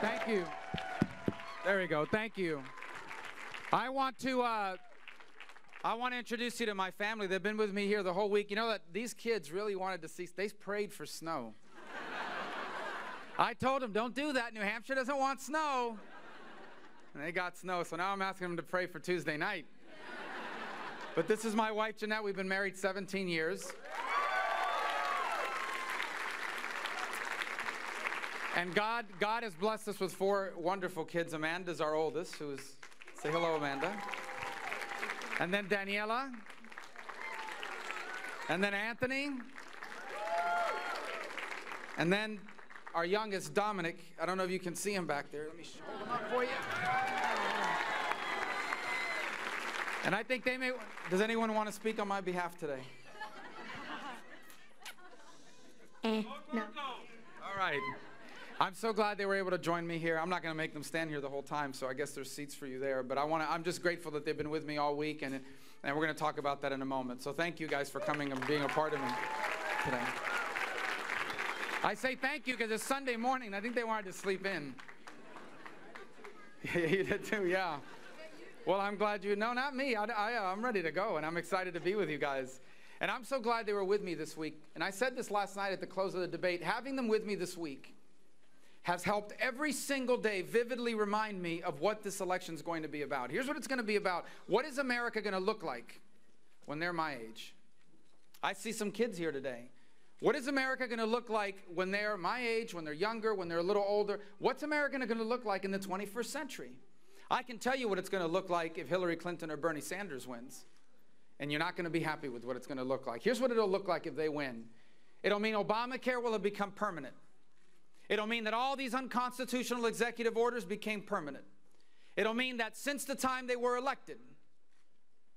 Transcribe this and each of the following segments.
Thank you. There we go. Thank you. I want to introduce you to my family. They've been with me here the whole week. You know that these kids really wanted to see, they prayed for snow. I told them, don't do that. New Hampshire doesn't want snow. And they got snow, so now I'm asking them to pray for Tuesday night. But this is my wife, Jeanette. We've been married 17 years. And God has blessed us with 4 wonderful kids. Amanda's our oldest, say hello, Amanda. And then Daniella. And then Anthony. And then our youngest, Dominick. I don't know if you can see him back there. Let me hold him up for you. And I think does anyone want to speak on my behalf today? No. All right. I'm so glad they were able to join me here. I'm not going to make them stand here the whole time, so I guess there's seats for you there. But I'm just grateful that they've been with me all week, and we're going to talk about that in a moment. So thank you guys for coming and being a part of me today. I say thank you because it's Sunday morning. I think they wanted to sleep in. You did too, yeah. Well, I'm glad you. No, not me. I'm ready to go, and I'm excited to be with you guys. And I'm so glad they were with me this week. And I said this last night at the close of the debate. Having them with me this week has helped every single day vividly remind me of what this election is going to be about. Here's what it's going to be about. What is America going to look like when they're my age? I see some kids here today. What is America going to look like when they're my age, when they're younger, when they're a little older? What's America going to look like in the 21st century? I can tell you what it's going to look like if Hillary Clinton or Bernie Sanders wins. And you're not going to be happy with what it's going to look like. Here's what it'll look like if they win. It'll mean Obamacare will have become permanent. It'll mean that all these unconstitutional executive orders became permanent. It'll mean that since the time they were elected,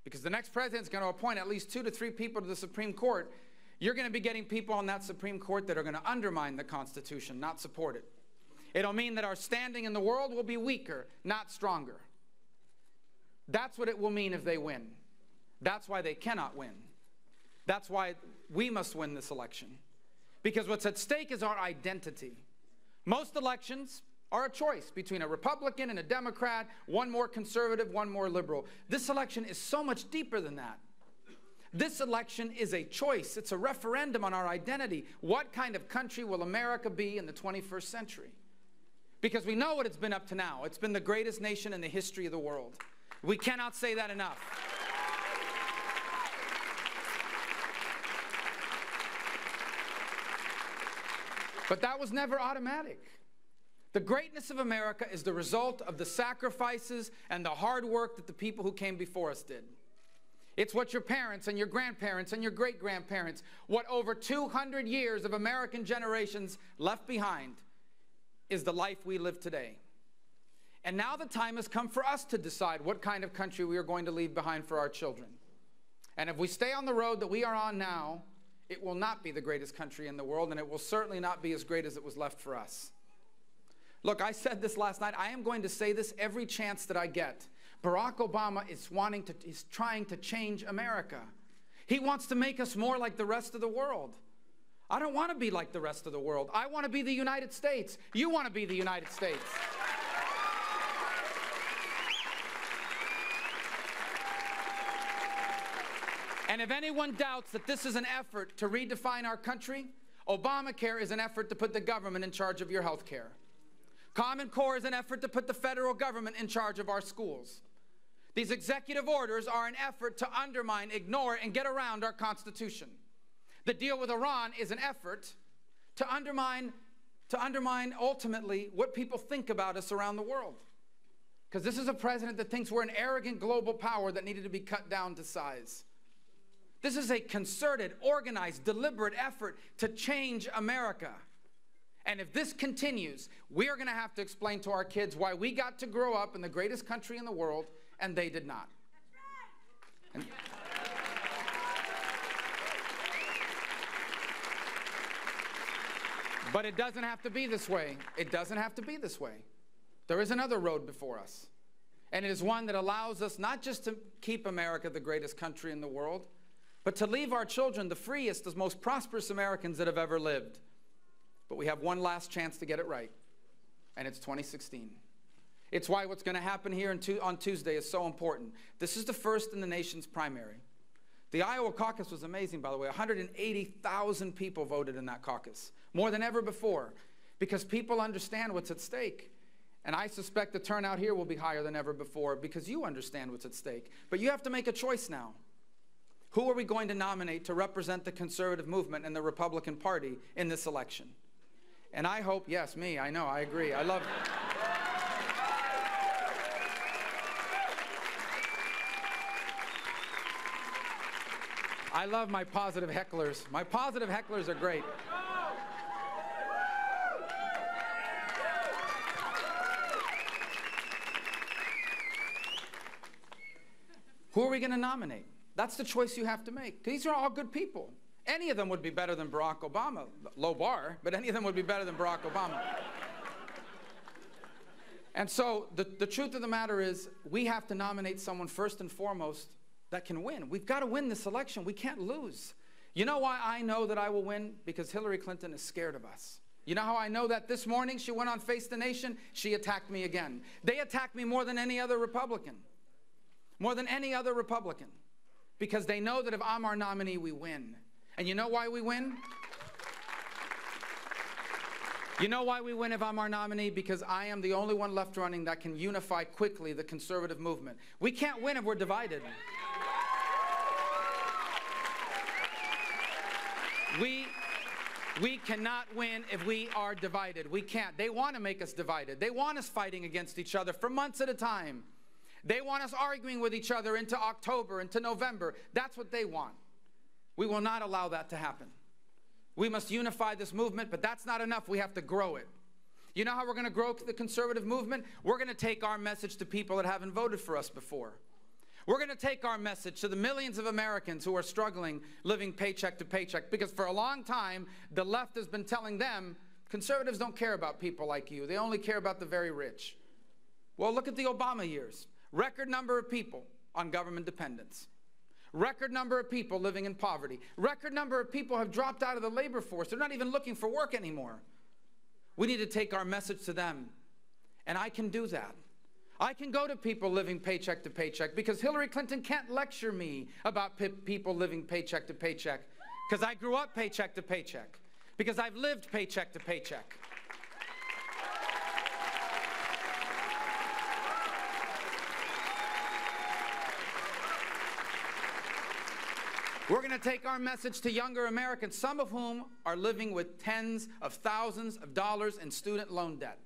because the next president's going to appoint at least 2 to 3 people to the Supreme Court, you're going to be getting people on that Supreme Court that are going to undermine the Constitution, not support it. It'll mean that our standing in the world will be weaker, not stronger. That's what it will mean if they win. That's why they cannot win. That's why we must win this election. Because what's at stake is our identity. Most elections are a choice between a Republican and a Democrat, one more conservative, one more liberal. This election is so much deeper than that. This election is a choice. It's a referendum on our identity. What kind of country will America be in the 21st century? Because we know what it's been up to now. It's been the greatest nation in the history of the world. We cannot say that enough. But that was never automatic. The greatness of America is the result of the sacrifices and the hard work that the people who came before us did. It's what your parents and your grandparents and your great-grandparents, what over 200 years of American generations left behind, is the life we live today. And now the time has come for us to decide what kind of country we are going to leave behind for our children. And if we stay on the road that we are on now, it will not be the greatest country in the world, and it will certainly not be as great as it was left for us. Look, I said this last night. I am going to say this every chance that I get. Barack Obama is trying to change America. He wants to make us more like the rest of the world. I don't want to be like the rest of the world. I want to be the United States. You want to be the United States. And if anyone doubts that this is an effort to redefine our country, Obamacare is an effort to put the government in charge of your health care. Common Core is an effort to put the federal government in charge of our schools. These executive orders are an effort to undermine, ignore, and get around our Constitution. The deal with Iran is an effort to undermine ultimately what people think about us around the world. Because this is a president that thinks we're an arrogant global power that needed to be cut down to size. This is a concerted, organized, deliberate effort to change America. And if this continues, we are going to have to explain to our kids why we got to grow up in the greatest country in the world and they did not. And but it doesn't have to be this way. It doesn't have to be this way. There is another road before us. And it is one that allows us not just to keep America the greatest country in the world, but to leave our children the freest, the most prosperous Americans that have ever lived. But we have one last chance to get it right. and it's 2016. It's why what's going to happen here on Tuesday is so important. This is the first in the nation's primary. The Iowa caucus was amazing, by the way. 180,000 people voted in that caucus, more than ever before, because people understand what's at stake. And I suspect the turnout here will be higher than ever before because you understand what's at stake. But you have to make a choice now. Who are we going to nominate to represent the conservative movement and the Republican Party in this election? And I hope, yes, me, I know, I agree. I love it. I love my positive hecklers. My positive hecklers are great. Who are we going to nominate? That's the choice you have to make. These are all good people. Any of them would be better than Barack Obama. Low bar, but any of them would be better than Barack Obama. And so the truth of the matter is we have to nominate someone first and foremost that can win. We've got to win this election. We can't lose. You know why I know that I will win? Because Hillary Clinton is scared of us. You know how I know that? This morning she went on Face the Nation. She attacked me again. They attacked me more than any other Republican. More than any other Republican. Because they know that if I'm our nominee, we win. And you know why we win? You know why we win if I'm our nominee? Because I am the only one left running that can unify quickly the conservative movement. We can't win if we're divided. We cannot win if we are divided. We can't. They want to make us divided. They want us fighting against each other for months at a time. They want us arguing with each other into October, into November. That's what they want. We will not allow that to happen. We must unify this movement, but that's not enough. We have to grow it. You know how we're going to grow the conservative movement? We're going to take our message to people that haven't voted for us before. We're going to take our message to the millions of Americans who are struggling, living paycheck to paycheck, because for a long time, the left has been telling them, conservatives don't care about people like you. They only care about the very rich. Well, look at the Obama years. Record number of people on government dependence. Record number of people living in poverty. Record number of people have dropped out of the labor force. They're not even looking for work anymore. We need to take our message to them. And I can do that. I can go to people living paycheck to paycheck because Hillary Clinton can't lecture me about people living paycheck to paycheck because I grew up paycheck to paycheck, because I've lived paycheck to paycheck. We're going to take our message to younger Americans, some of whom are living with tens of thousands of dollars in student loan debt.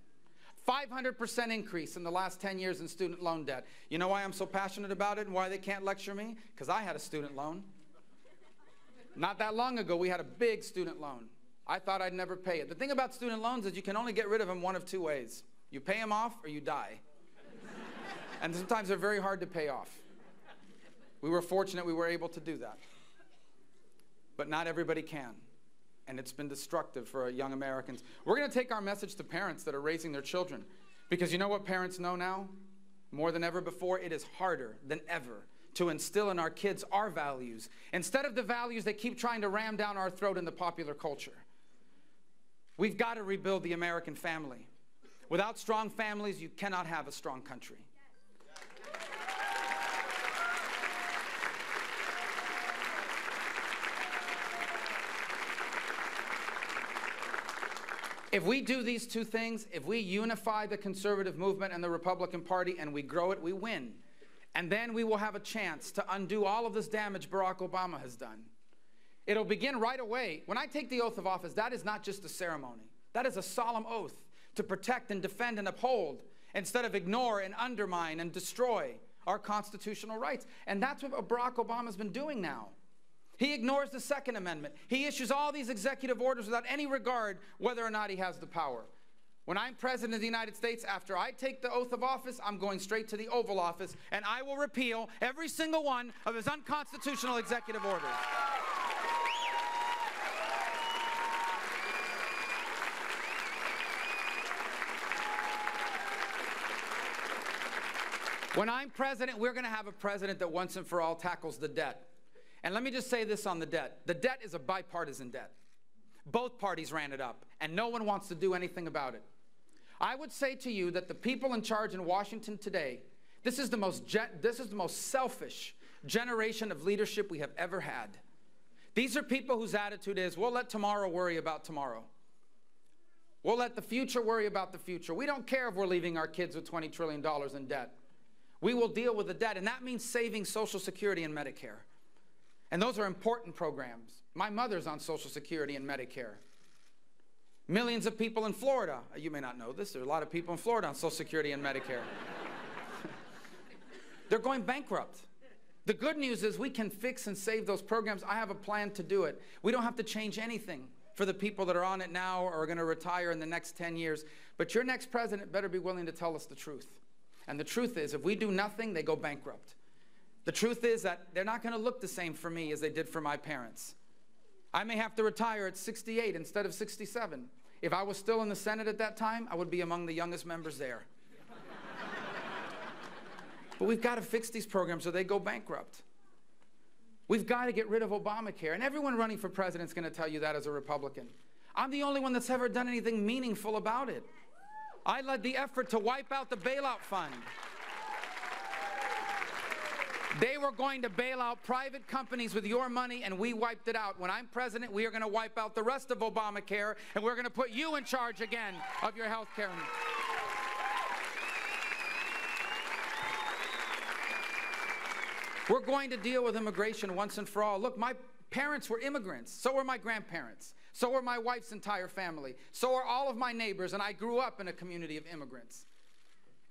500% increase in the last 10 years in student loan debt. You know why I'm so passionate about it and why they can't lecture me? Because I had a student loan. Not that long ago, we had a big student loan. I thought I'd never pay it. The thing about student loans is you can only get rid of them one of two ways. You pay them off or you die. And sometimes they're very hard to pay off. We were fortunate we were able to do that. But not everybody can. And it's been destructive for young Americans. We're going to take our message to parents that are raising their children. Because you know what parents know now? More than ever before, it is harder than ever to instill in our kids our values, instead of the values they keep trying to ram down our throat in the popular culture. We've got to rebuild the American family. Without strong families, you cannot have a strong country. If we do these two things, if we unify the conservative movement and the Republican Party and we grow it, we win. And then we will have a chance to undo all of this damage Barack Obama has done. It'll begin right away. When I take the oath of office, that is not just a ceremony. That is a solemn oath to protect and defend and uphold instead of ignore and undermine and destroy our constitutional rights. And that's what Barack Obama's been doing now. He ignores the Second Amendment. He issues all these executive orders without any regard whether or not he has the power. When I'm president of the United States, after I take the oath of office, I'm going straight to the Oval Office, and I will repeal every single one of his unconstitutional executive orders. When I'm president, we're going to have a president that once and for all tackles the debt. And let me just say this on the debt. The debt is a bipartisan debt. Both parties ran it up, and no one wants to do anything about it. I would say to you that the people in charge in Washington today, this is the most selfish generation of leadership we have ever had. These are people whose attitude is, we'll let tomorrow worry about tomorrow. We'll let the future worry about the future. We don't care if we're leaving our kids with $20 trillion in debt. We will deal with the debt, and that means saving Social Security and Medicare. And those are important programs. My mother's on Social Security and Medicare. Millions of people in Florida, you may not know this, there are a lot of people in Florida on Social Security and Medicare. They're going bankrupt. The good news is we can fix and save those programs. I have a plan to do it. We don't have to change anything for the people that are on it now or are going to retire in the next 10 years. But your next president better be willing to tell us the truth. And the truth is, if we do nothing, they go bankrupt. The truth is that they're not going to look the same for me as they did for my parents. I may have to retire at 68 instead of 67. If I was still in the Senate at that time, I would be among the youngest members there. But we've got to fix these programs or they go bankrupt. We've got to get rid of Obamacare. And everyone running for president is going to tell you that as a Republican. I'm the only one that's ever done anything meaningful about it. I led the effort to wipe out the bailout fund. They were going to bail out private companies with your money, and we wiped it out. When I'm president, we are going to wipe out the rest of Obamacare, and we're going to put you in charge again of your health care. We're going to deal with immigration once and for all. Look, my parents were immigrants. So were my grandparents. So were my wife's entire family. So are all of my neighbors, and I grew up in a community of immigrants.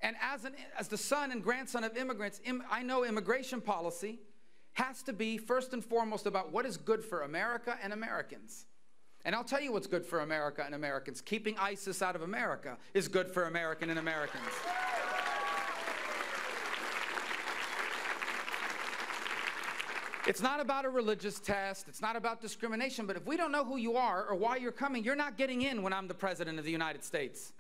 And as the son and grandson of immigrants, I know immigration policy has to be first and foremost about what is good for America and Americans. And I'll tell you what's good for America and Americans. Keeping ISIS out of America is good for American and Americans. It's not about a religious test. It's not about discrimination. But if we don't know who you are or why you're coming, you're not getting in when I'm the president of the United States.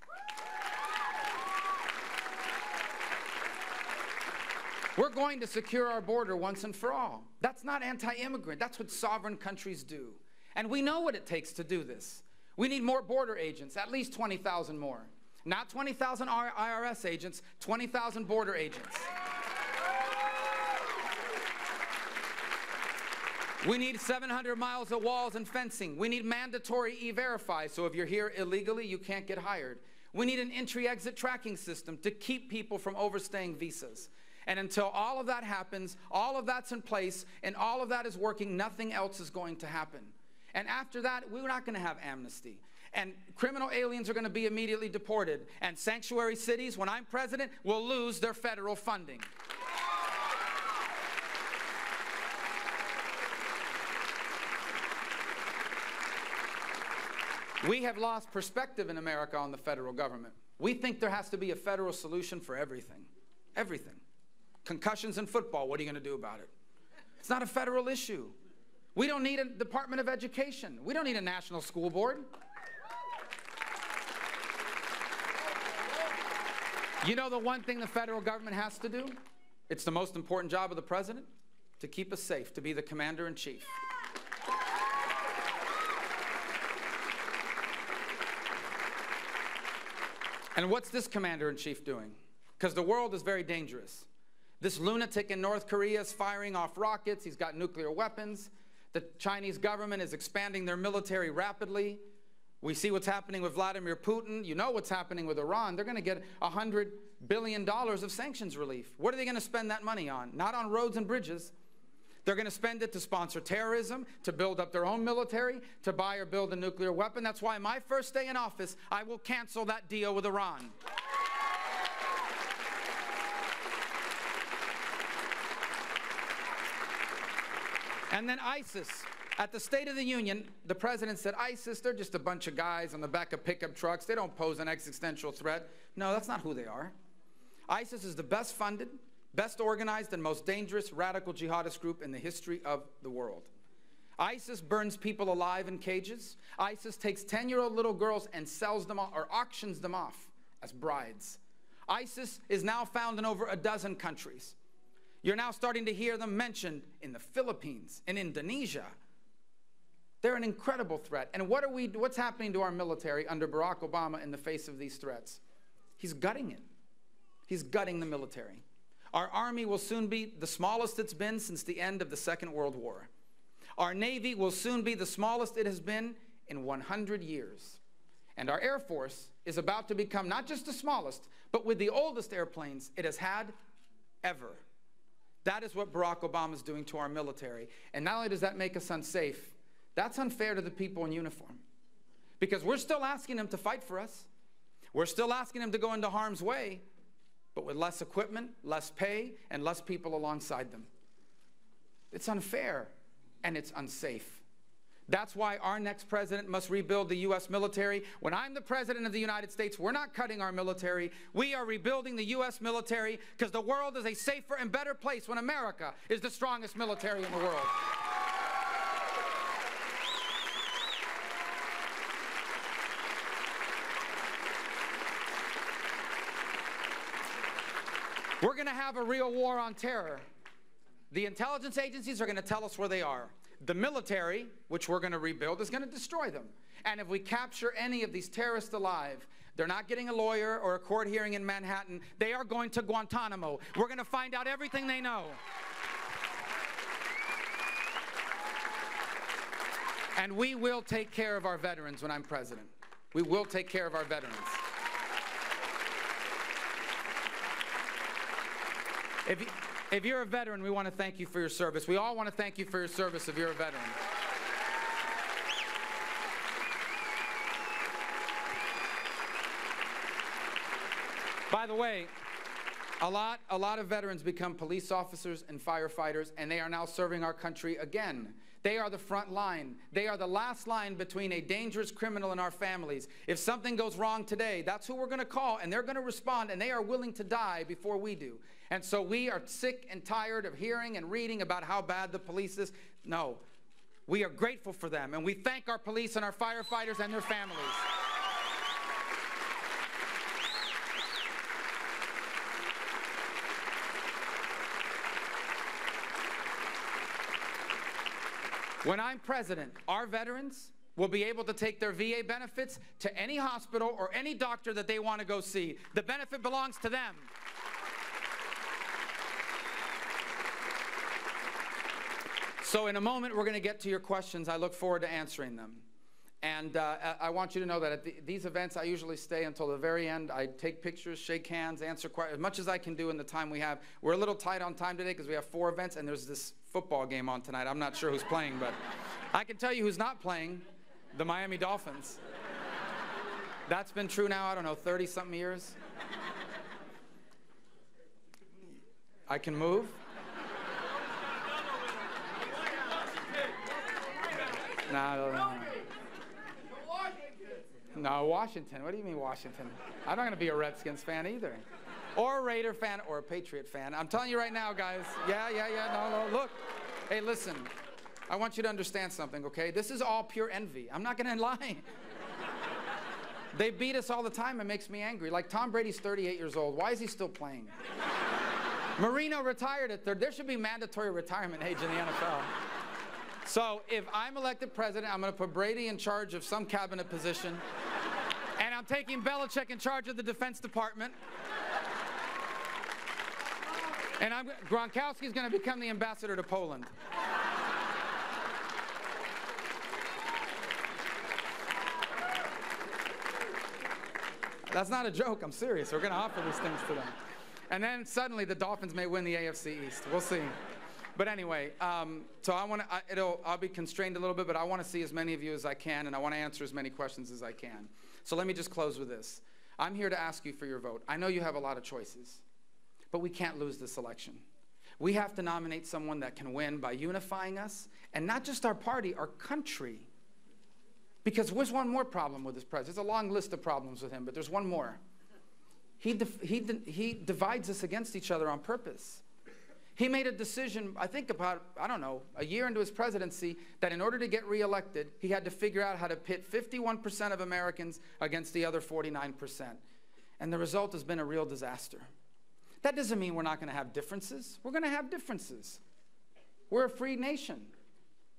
We're going to secure our border once and for all. That's not anti-immigrant. That's what sovereign countries do. And we know what it takes to do this. We need more border agents, at least 20,000 more. Not 20,000 IRS agents, 20,000 border agents. We need 700 miles of walls and fencing. We need mandatory E-Verify, so if you're here illegally, you can't get hired. We need an entry-exit tracking system to keep people from overstaying visas. And until all of that happens, all of that's in place, and all of that is working, nothing else is going to happen. And after that, we're not going to have amnesty. And criminal aliens are going to be immediately deported. And sanctuary cities, when I'm president, will lose their federal funding. We have lost perspective in America on the federal government. We think there has to be a federal solution for everything. Everything. Concussions in football, what are you going to do about it? It's not a federal issue. We don't need a Department of Education. We don't need a national school board. You know the one thing the federal government has to do? It's the most important job of the president, to keep us safe, to be the commander-in-chief. And what's this commander-in-chief doing? Because the world is very dangerous. This lunatic in North Korea is firing off rockets. He's got nuclear weapons. The Chinese government is expanding their military rapidly. We see what's happening with Vladimir Putin. You know what's happening with Iran. They're going to get $100 billion of sanctions relief. What are they going to spend that money on? Not on roads and bridges. They're going to spend it to sponsor terrorism, to build up their own military, to buy or build a nuclear weapon. That's why my first day in office, I will cancel that deal with Iran. And then ISIS. At the State of the Union, the president said, ISIS, they're just a bunch of guys on the back of pickup trucks. They don't pose an existential threat. No, that's not who they are. ISIS is the best funded, best organized, and most dangerous radical jihadist group in the history of the world. ISIS burns people alive in cages. ISIS takes 10-year-old little girls and sells them or auctions them off as brides. ISIS is now found in over a dozen countries. You're now starting to hear them mentioned in the Philippines, in Indonesia. They're an incredible threat. And what's happening to our military under Barack Obama in the face of these threats? He's gutting it. He's gutting the military. Our Army will soon be the smallest it's been since the end of the Second World War. Our Navy will soon be the smallest it has been in 100 years. And our Air Force is about to become not just the smallest, but with the oldest airplanes it has had ever. That is what Barack Obama is doing to our military. And not only does that make us unsafe, that's unfair to the people in uniform. Because we're still asking them to fight for us. We're still asking them to go into harm's way, but with less equipment, less pay, and less people alongside them. It's unfair, and it's unsafe. That's why our next president must rebuild the U.S. military. When I'm the president of the United States, we're not cutting our military. We are rebuilding the U.S. military because the world is a safer and better place when America is the strongest military in the world. We're going to have a real war on terror. The intelligence agencies are going to tell us where they are. The military, which we're going to rebuild, is going to destroy them. And if we capture any of these terrorists alive, they're not getting a lawyer or a court hearing in Manhattan. They are going to Guantanamo. We're going to find out everything they know. And we will take care of our veterans when I'm president. We will take care of our veterans. If you're a veteran, we want to thank you for your service. We all want to thank you for your service if you're a veteran. By the way, a lot of veterans become police officers and firefighters, and they are now serving our country again. They are the front line. They are the last line between a dangerous criminal and our families. If something goes wrong today, that's who we're going to call, and they're going to respond, and they are willing to die before we do. And so we are sick and tired of hearing and reading about how bad the police is. No, we are grateful for them, and we thank our police and our firefighters and their families. When I'm president, our veterans will be able to take their VA benefits to any hospital or any doctor that they want to go see. The benefit belongs to them. So in a moment, we're going to get to your questions. I look forward to answering them. And I want you to know that at these events, I usually stay until the very end. I take pictures, shake hands, answer questions, as much as I can do in the time we have. We're a little tight on time today because we have 4 events, and there's this football game on tonight. I'm not sure who's playing, but I can tell you who's not playing, the Miami Dolphins. That's been true now, I don't know, 30-something years. I can move. No. No, Washington. What do you mean Washington? I'm not going to be a Redskins fan either. Or a Raider fan or a Patriot fan. I'm telling you right now, guys. Yeah. No. Look. Hey, listen. I want you to understand something, okay? This is all pure envy. I'm not going to lie. They beat us all the time. It makes me angry. Like Tom Brady's 38 years old. Why is he still playing? Marino retired at 30. There should be mandatory retirement age in the NFL. So if I'm elected president, I'm going to put Brady in charge of some cabinet position. And I'm taking Belichick in charge of the Defense Department. And Gronkowski's going to become the ambassador to Poland. That's not a joke. I'm serious. We're going to offer these things to them. And then suddenly the Dolphins may win the AFC East. We'll see. But anyway, so I'll be constrained a little bit, but I want to see as many of you as I can, and I want to answer as many questions as I can. So let me just close with this. I'm here to ask you for your vote. I know you have a lot of choices, but we can't lose this election. We have to nominate someone that can win by unifying us, and not just our party, our country. Because there's one more problem with this president. There's a long list of problems with him, but there's one more. He divides us against each other on purpose. He made a decision, I think about, I don't know, a year into his presidency, that in order to get reelected, he had to figure out how to pit 51% of Americans against the other 49%. And the result has been a real disaster. That doesn't mean we're not going to have differences. We're going to have differences. We're a free nation.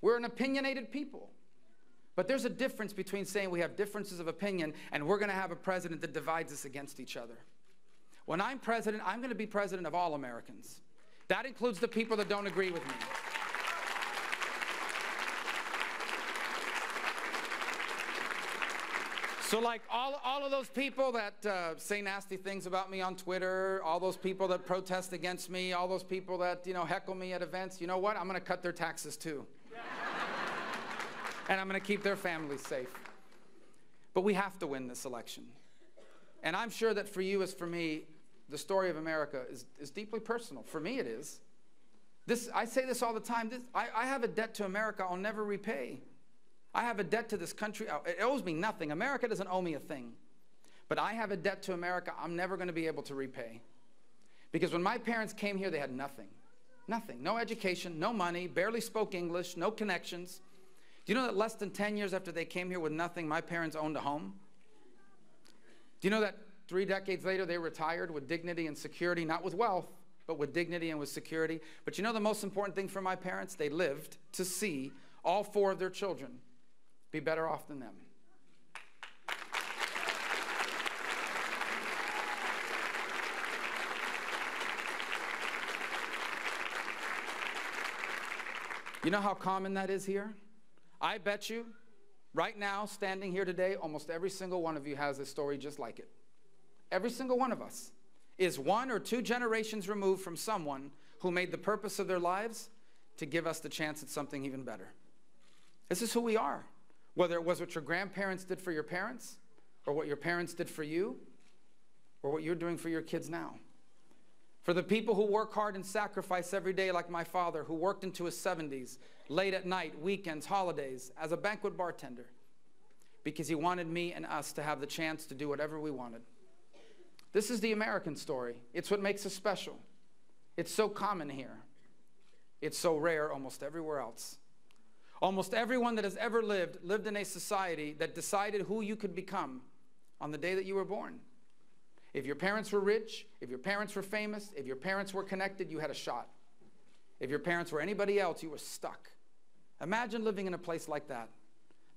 We're an opinionated people. But there's a difference between saying we have differences of opinion and we're going to have a president that divides us against each other. When I'm president, I'm going to be president of all Americans. That includes the people that don't agree with me. So like all of those people that say nasty things about me on Twitter, all those people that protest against me, all those people that, you know, heckle me at events, you know what? I'm going to cut their taxes too. And I'm going to keep their families safe. But we have to win this election. And I'm sure that for you as for me, the story of America is deeply personal. For me it is. I say this all the time. I have a debt to America I'll never repay. I have a debt to this country. It owes me nothing. America doesn't owe me a thing. But I have a debt to America I'm never going to be able to repay. Because when my parents came here, they had nothing. Nothing. No education, no money, barely spoke English, no connections. Do you know that less than 10 years after they came here with nothing, my parents owned a home? Do you know that 3 decades later, they retired with dignity and security, not with wealth, but with dignity and with security? But you know the most important thing for my parents? They lived to see all 4 of their children be better off than them. You know how common that is here? I bet you, right now, standing here today, almost every single one of you has a story just like it. Every single one of us is 1 or 2 generations removed from someone who made the purpose of their lives to give us the chance at something even better. This is who we are. Whether it was what your grandparents did for your parents, or what your parents did for you, or what you're doing for your kids now. For the people who work hard and sacrifice every day like my father, who worked into his 70s, late at night, weekends, holidays, as a banquet bartender, because he wanted me and us to have the chance to do whatever we wanted. This is the American story. It's what makes us special. It's so common here. It's so rare almost everywhere else. Almost everyone that has ever lived in a society that decided who you could become on the day that you were born. If your parents were rich, if your parents were famous, if your parents were connected, you had a shot. If your parents were anybody else, you were stuck. Imagine living in a place like that,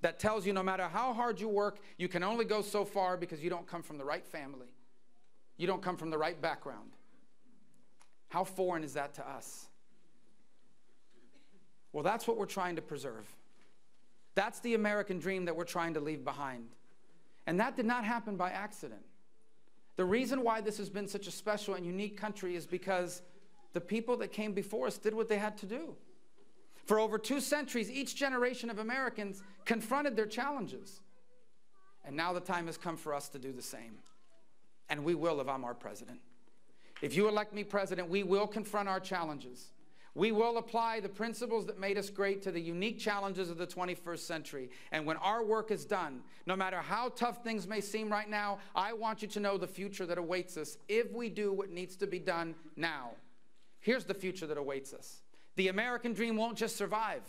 that tells you no matter how hard you work, you can only go so far because you don't come from the right family. You don't come from the right background. How foreign is that to us? Well, that's what we're trying to preserve. That's the American dream that we're trying to leave behind. And that did not happen by accident. The reason why this has been such a special and unique country is because the people that came before us did what they had to do. For over 2 centuries, each generation of Americans confronted their challenges. And now the time has come for us to do the same. And we will if I'm our president. If you elect me president, we will confront our challenges. We will apply the principles that made us great to the unique challenges of the 21st century. And when our work is done, no matter how tough things may seem right now, I want you to know the future that awaits us if we do what needs to be done now. Here's the future that awaits us. The American dream won't just survive.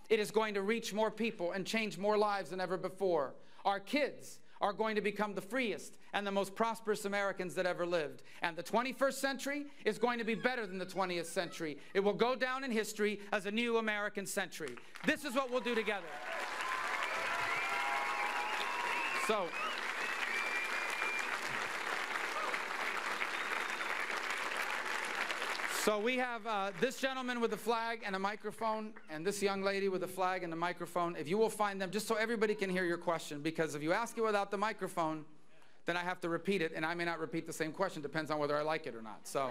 It is going to reach more people and change more lives than ever before. Our kids are going to become the freest and the most prosperous Americans that ever lived. And the 21st century is going to be better than the 20th century. It will go down in history as a new American century. This is what we'll do together. So we have this gentleman with the flag and a microphone, and this young lady with the flag and the microphone. If you will find them, just so everybody can hear your question, because if you ask it without the microphone, then I have to repeat it, and I may not repeat the same question. Depends on whether I like it or not. So,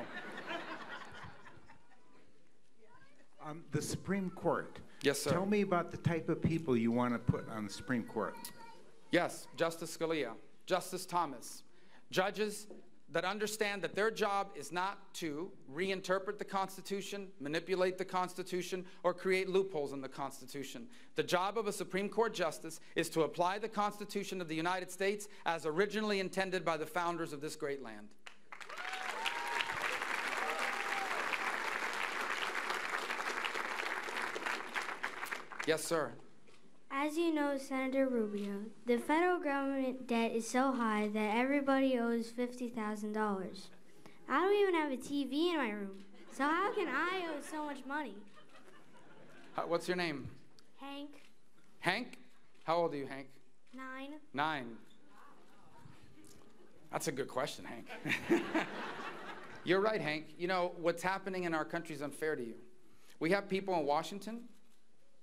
the Supreme Court. Yes, sir. Tell me about the type of people you want to put on the Supreme Court. Yes, Justice Scalia, Justice Thomas, judges that understand that their job is not to reinterpret the Constitution, manipulate the Constitution, or create loopholes in the Constitution. The job of a Supreme Court justice is to apply the Constitution of the United States as originally intended by the founders of this great land. Yes, sir. As you know, Senator Rubio, the federal government debt is so high that everybody owes $50,000. I don't even have a TV in my room, so how can I owe so much money? What's your name? Hank. Hank? How old are you, Hank? 9. 9. That's a good question, Hank. You're right, Hank. You know, what's happening in our country is unfair to you. We have people in Washington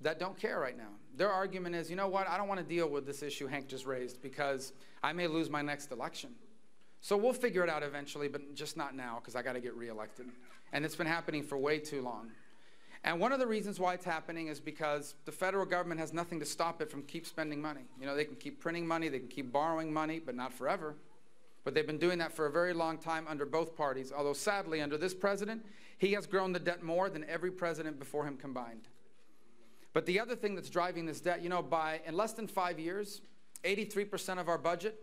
that don't care right now. Their argument is, you know what, I don't want to deal with this issue Hank just raised because I may lose my next election. So we'll figure it out eventually, but just not now because I got to get reelected. And it's been happening for way too long. And one of the reasons why it's happening is because the federal government has nothing to stop it from keep spending money. You know, they can keep printing money, they can keep borrowing money, but not forever. But they've been doing that for a very long time under both parties, although sadly under this president, he has grown the debt more than every president before him combined. But the other thing that's driving this debt, you know, in less than 5 years, 83% of our budget,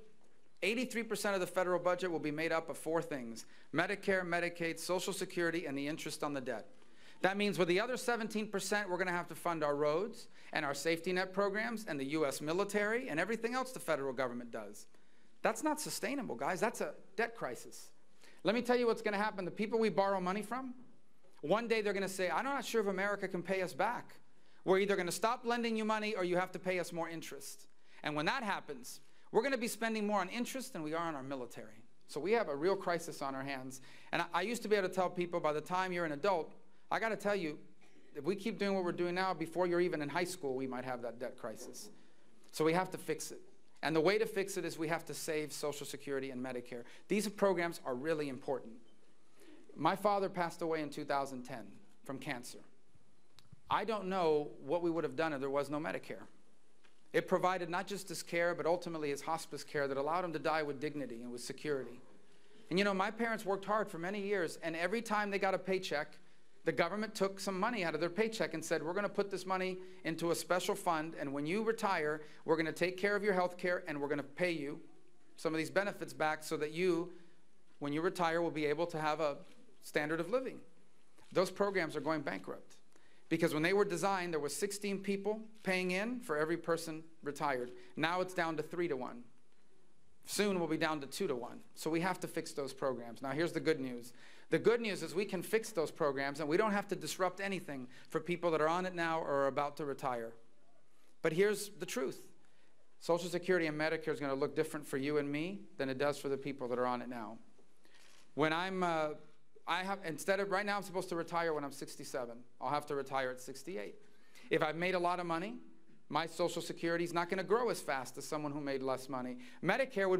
83% of the federal budget will be made up of 4 things: Medicare, Medicaid, Social Security, and the interest on the debt. That means with the other 17%, we're going to have to fund our roads and our safety net programs and the U.S. military and everything else the federal government does. That's not sustainable, guys. That's a debt crisis. Let me tell you what's going to happen. The people we borrow money from, one day they're going to say, I'm not sure if America can pay us back. We're either going to stop lending you money or you have to pay us more interest. And when that happens, we're going to be spending more on interest than we are on our military. So we have a real crisis on our hands. And I used to be able to tell people, by the time you're an adult, I got to tell you, if we keep doing what we're doing now, before you're even in high school, we might have that debt crisis. So we have to fix it. And the way to fix it is we have to save Social Security and Medicare. These programs are really important. My father passed away in 2010 from cancer. I don't know what we would have done if there was no Medicare. It provided not just his care, but ultimately his hospice care that allowed him to die with dignity and with security. And you know, my parents worked hard for many years, and every time they got a paycheck, the government took some money out of their paycheck and said, we're going to put this money into a special fund, and when you retire, we're going to take care of your health care, and we're going to pay you some of these benefits back so that you, when you retire, will be able to have a standard of living. Those programs are going bankrupt. Because when they were designed, there were 16 people paying in for every person retired. Now it's down to 3 to 1. Soon we'll be down to 2 to 1. So we have to fix those programs. Now here's the good news. The good news is we can fix those programs and we don't have to disrupt anything for people that are on it now or are about to retire. But here's the truth. Social Security and Medicare is going to look different for you and me than it does for the people that are on it now. When right now I'm supposed to retire when I'm 67. I'll have to retire at 68. If I've made a lot of money, my Social Security is not going to grow as fast as someone who made less money. Medicare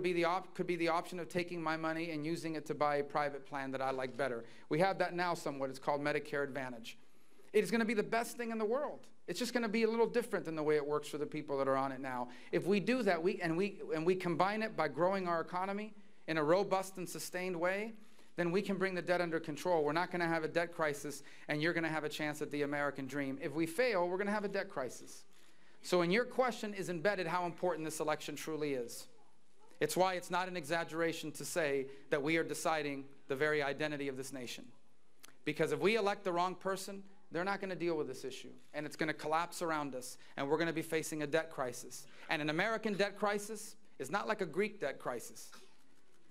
could be the option of taking my money and using it to buy a private plan that I like better. We have that now somewhat. It's called Medicare Advantage. It is going to be the best thing in the world. It's just going to be a little different than the way it works for the people that are on it now. If we do that, we combine it by growing our economy in a robust and sustained way, then we can bring the debt under control. We're not going to have a debt crisis, and you're going to have a chance at the American dream. If we fail, we're going to have a debt crisis. So in your question is embedded how important this election truly is. It's why it's not an exaggeration to say that we are deciding the very identity of this nation. Because if we elect the wrong person, they're not going to deal with this issue. And it's going to collapse around us, and we're going to be facing a debt crisis. And an American debt crisis is not like a Greek debt crisis.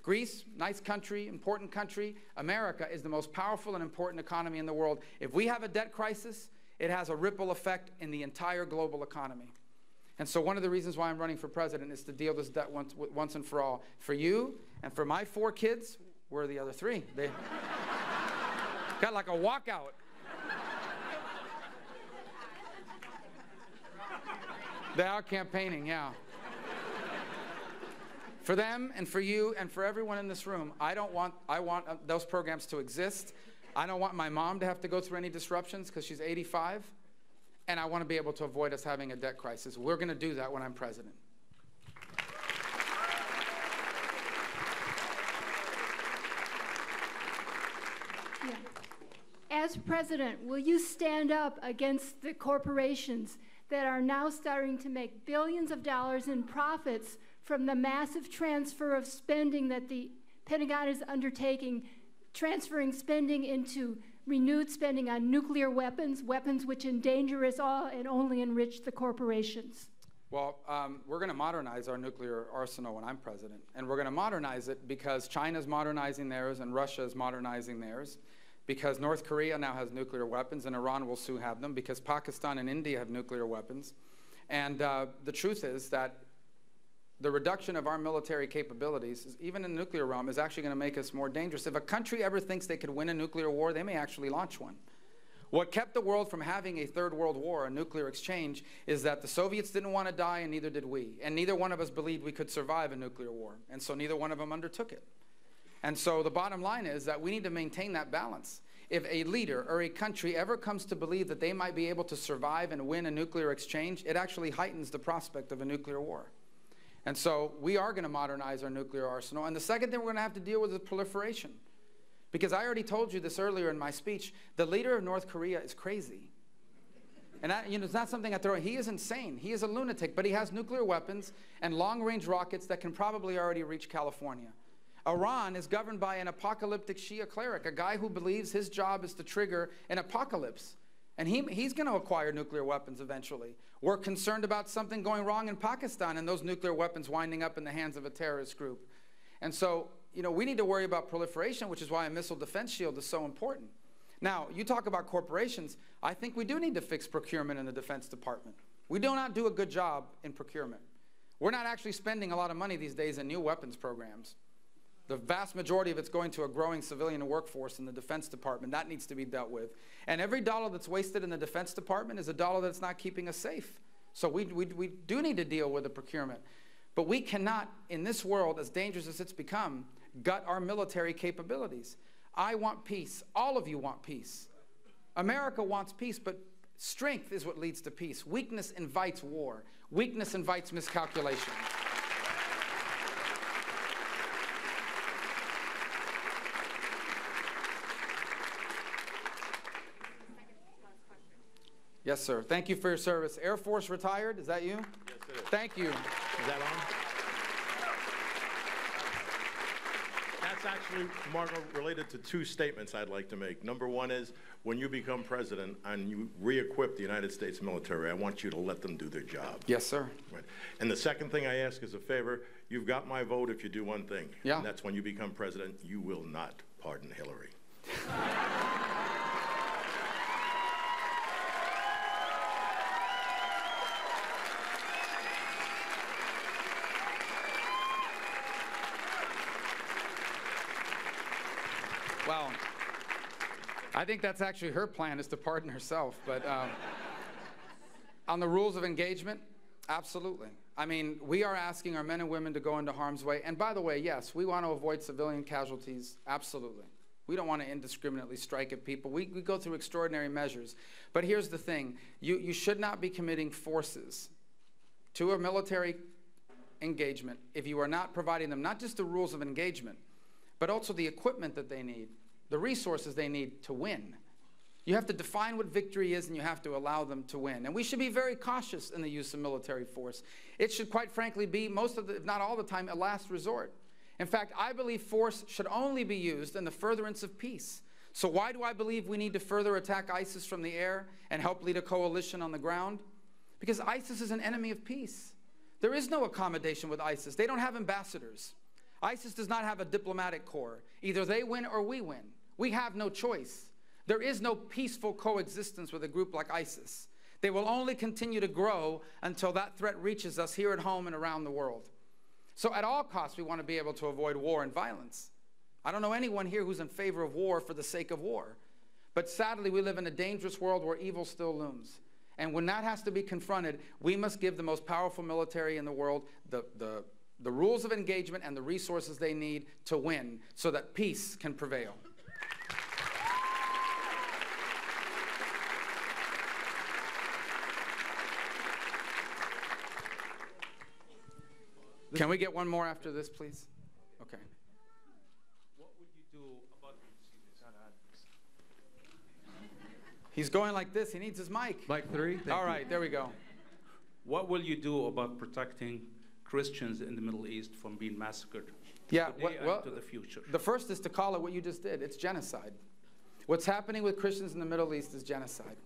Greece, nice country, important country. America is the most powerful and important economy in the world. If we have a debt crisis, it has a ripple effect in the entire global economy. And so one of the reasons why I'm running for president is to deal this debt once and for all. For you and for my 4 kids, where are the other 3? They got like a walkout. They are campaigning, yeah. For them and for you and for everyone in this room, I want those programs to exist. I don't want my mom to have to go through any disruptions because she's 85. And I want to be able to avoid us having a debt crisis. We're going to do that when I'm president. Yeah. As president, will you stand up against the corporations that are now starting to make billions of dollars in profits from the massive transfer of spending that the Pentagon is undertaking, transferring spending into renewed spending on nuclear weapons, weapons which endanger us all and only enrich the corporations? Well, we're going to modernize our nuclear arsenal when I'm president. And we're going to modernize it because China's modernizing theirs and Russia is modernizing theirs, because North Korea now has nuclear weapons and Iran will soon have them, because Pakistan and India have nuclear weapons. And the truth is that the reduction of our military capabilities, even in the nuclear realm, is actually going to make us more dangerous. If a country ever thinks they could win a nuclear war, they may actually launch one. What kept the world from having a third world war, a nuclear exchange, is that the Soviets didn't want to die, and neither did we. And neither one of us believed we could survive a nuclear war. And so neither one of them undertook it. And so the bottom line is that we need to maintain that balance. If a leader or a country ever comes to believe that they might be able to survive and win a nuclear exchange, it actually heightens the prospect of a nuclear war. And so we are going to modernize our nuclear arsenal. And the second thing we're going to have to deal with is proliferation. Because I already told you this earlier in my speech, the leader of North Korea is crazy. And it's not something I throw in. He is insane. He is a lunatic, but he has nuclear weapons and long-range rockets that can probably already reach California. Iran is governed by an apocalyptic Shia cleric, a guy who believes his job is to trigger an apocalypse. And he's going to acquire nuclear weapons eventually. We're concerned about something going wrong in Pakistan and those nuclear weapons winding up in the hands of a terrorist group. And so, we need to worry about proliferation, which is why a missile defense shield is so important. Now, you talk about corporations. I think we do need to fix procurement in the Defense Department. We do not do a good job in procurement. We're not actually spending a lot of money these days in new weapons programs. The vast majority of it's going to a growing civilian workforce in the Defense Department. That needs to be dealt with. And every dollar that's wasted in the Defense Department is a dollar that's not keeping us safe. So we do need to deal with the procurement. But we cannot, in this world, as dangerous as it's become, gut our military capabilities. I want peace. All of you want peace. America wants peace, but strength is what leads to peace. Weakness invites war. Weakness invites miscalculation. Yes, sir. Thank you for your service. Air Force retired. Is that you? Yes, it is. Thank you. Is that on? That's actually, Marco, related to two statements I'd like to make. Number one is, when you become president and you re-equip the United States military, I want you to let them do their job. Yes, sir. Right. And the second thing I ask is a favor. You've got my vote if you do one thing. Yeah. And that's when you become president, you will not pardon Hillary. Well, I think that's actually her plan, is to pardon herself. But on the rules of engagement, absolutely. I mean, we are asking our men and women to go into harm's way. And by the way, yes, we want to avoid civilian casualties, absolutely. We don't want to indiscriminately strike at people. We go through extraordinary measures. But here's the thing. You should not be committing forces to a military engagement if you are not providing them not just the rules of engagement, but also the equipment that they need, the resources they need to win. You have to define what victory is, and you have to allow them to win. And we should be very cautious in the use of military force. It should, quite frankly, be most of the, if not all the time, a last resort. In fact, I believe force should only be used in the furtherance of peace. So why do I believe we need to further attack ISIS from the air and help lead a coalition on the ground? Because ISIS is an enemy of peace. There is no accommodation with ISIS. They don't have ambassadors. ISIS does not have a diplomatic corps. Either they win or we win. We have no choice. There is no peaceful coexistence with a group like ISIS. They will only continue to grow until that threat reaches us here at home and around the world. So at all costs, we want to be able to avoid war and violence. I don't know anyone here who's in favor of war for the sake of war. But sadly, we live in a dangerous world where evil still looms. And when that has to be confronted, we must give the most powerful military in the world the rules of engagement and the resources they need to win so that peace can prevail. Can we get one more after this, please? Okay. What would you do about He's going like this. He needs his mic. Mic 3? All right, there we go. What will you do about protecting Christians in the Middle East from being massacred Yeah, today well, and to the future? The first is to call it what you just did. It's genocide. What's happening with Christians in the Middle East is genocide.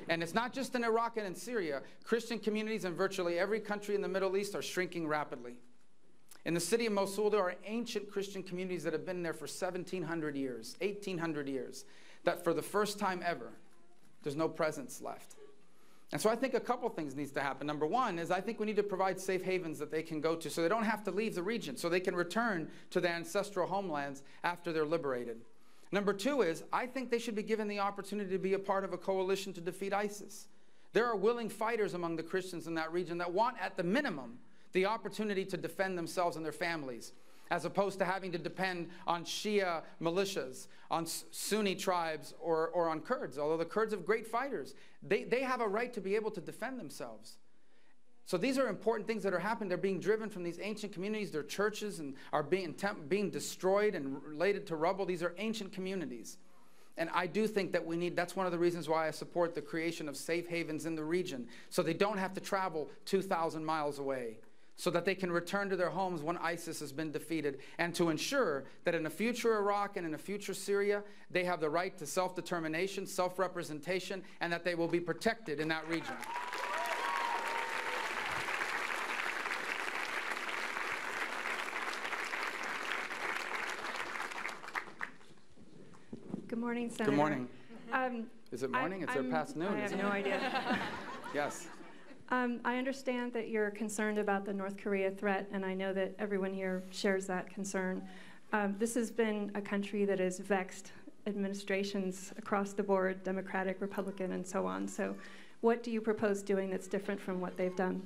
And it's not just in Iraq and in Syria. Christian communities in virtually every country in the Middle East are shrinking rapidly. In the city of Mosul, there are ancient Christian communities that have been there for 1,700 years, 1,800 years, that for the first time ever, there's no presence left. And so I think a couple things needs to happen. Number one is I think we need to provide safe havens that they can go to so they don't have to leave the region, so they can return to their ancestral homelands after they're liberated. Number two is I think they should be given the opportunity to be a part of a coalition to defeat ISIS. There are willing fighters among the Christians in that region that want, at the minimum, the opportunity to defend themselves and their families, as opposed to having to depend on Shia militias, on Sunni tribes, or on Kurds. Although the Kurds are great fighters, they have a right to be able to defend themselves. So these are important things that are happening. They're being driven from these ancient communities. Their churches and are being destroyed and related to rubble. These are ancient communities. And I do think that that's one of the reasons why I support the creation of safe havens in the region, so they don't have to travel 2,000 miles away, so that they can return to their homes when ISIS has been defeated, and to ensure that in a future Iraq and in a future Syria, they have the right to self-determination, self-representation, and that they will be protected in that region. Good morning, Senator. Good morning. Is it morning? It's past noon. I have no idea. Yes. I understand that you're concerned about the North Korea threat, and I know that everyone here shares that concern. This has been a country that has vexed administrations across the board, Democratic, Republican, and so on. So what do you propose doing that's different from what they've done?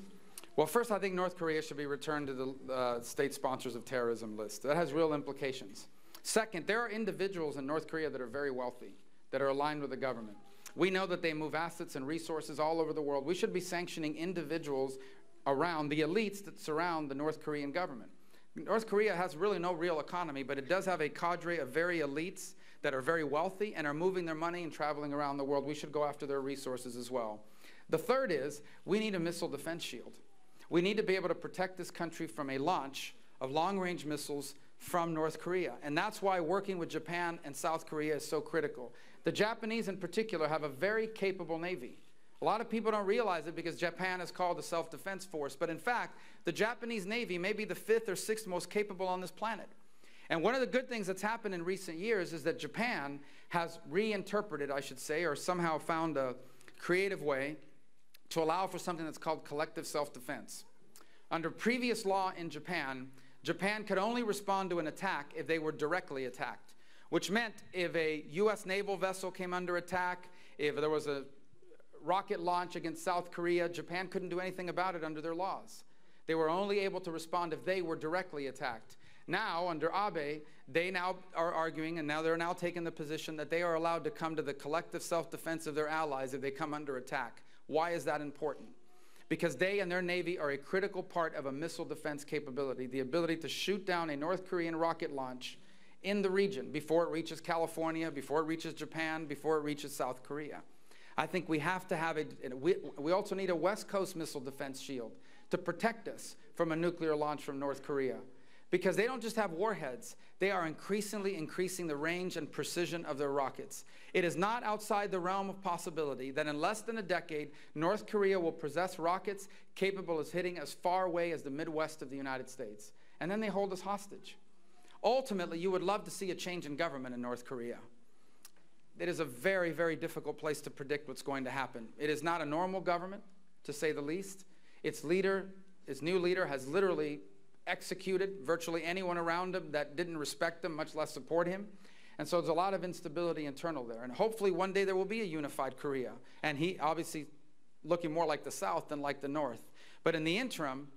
Well, first, I think North Korea should be returned to the state sponsors of terrorism list. That has real implications. Second, there are individuals in North Korea that are very wealthy, that are aligned with the government. We know that they move assets and resources all over the world. We should be sanctioning individuals around the elites that surround the North Korean government. North Korea has really no real economy, but it does have a cadre of very elites that are very wealthy and are moving their money and traveling around the world. We should go after their resources as well. The third is we need a missile defense shield. We need to be able to protect this country from a launch of long-range missiles from North Korea. And that's why working with Japan and South Korea is so critical. The Japanese in particular have a very capable Navy. A lot of people don't realize it because Japan is called the self-defense force. But in fact, the Japanese Navy may be the 5th or 6th most capable on this planet. And one of the good things that's happened in recent years is that Japan has reinterpreted, I should say, or somehow found a creative way to allow for something that's called collective self-defense. Under previous law in Japan, Japan could only respond to an attack if they were directly attacked, which meant if a U.S. naval vessel came under attack, if there was a rocket launch against South Korea, Japan couldn't do anything about it under their laws. They were only able to respond if they were directly attacked. Now, under Abe, they now are arguing, and now they're now taking the position that they are allowed to come to the collective self-defense of their allies if they come under attack. Why is that important? Because they and their Navy are a critical part of a missile defense capability, the ability to shoot down a North Korean rocket launch in the region before it reaches California, before it reaches Japan, before it reaches South Korea. I think we have to have we also need a West Coast missile defense shield to protect us from a nuclear launch from North Korea. Because they don't just have warheads, they are increasingly increasing the range and precision of their rockets. It is not outside the realm of possibility that in less than a decade, North Korea will possess rockets capable of hitting as far away as the Midwest of the United States. And then they hold us hostage. Ultimately, you would love to see a change in government in North Korea. It is a very, very difficult place to predict what's going to happen. It is not a normal government, to say the least. Its new leader has literally executed virtually anyone around him that didn't respect him, much less support him. And so there's a lot of instability internal there. And hopefully one day there will be a unified Korea. And he obviously looking more like the South than like the North. But in the interim,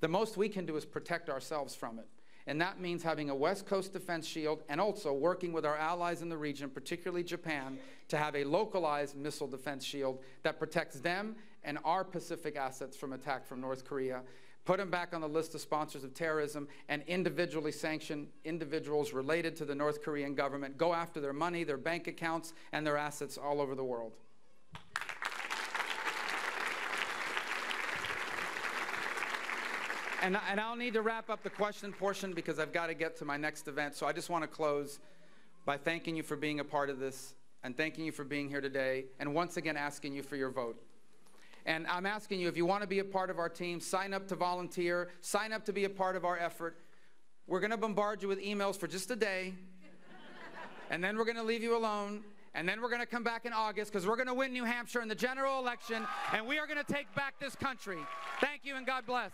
the most we can do is protect ourselves from it. And that means having a West Coast defense shield and also working with our allies in the region, particularly Japan, to have a localized missile defense shield that protects them and our Pacific assets from attack from North Korea. Put them back on the list of sponsors of terrorism, and individually sanction individuals related to the North Korean government. Go after their money, their bank accounts, and their assets all over the world. And I'll need to wrap up the question portion because I've got to get to my next event. So I just want to close by thanking you for being a part of this and thanking you for being here today, and once again asking you for your vote. And I'm asking you, if you want to be a part of our team, sign up to volunteer, sign up to be a part of our effort. We're going to bombard you with emails for just a day, and then we're going to leave you alone. And then we're going to come back in August because we're going to win New Hampshire in the general election, and we are going to take back this country. Thank you, and God bless.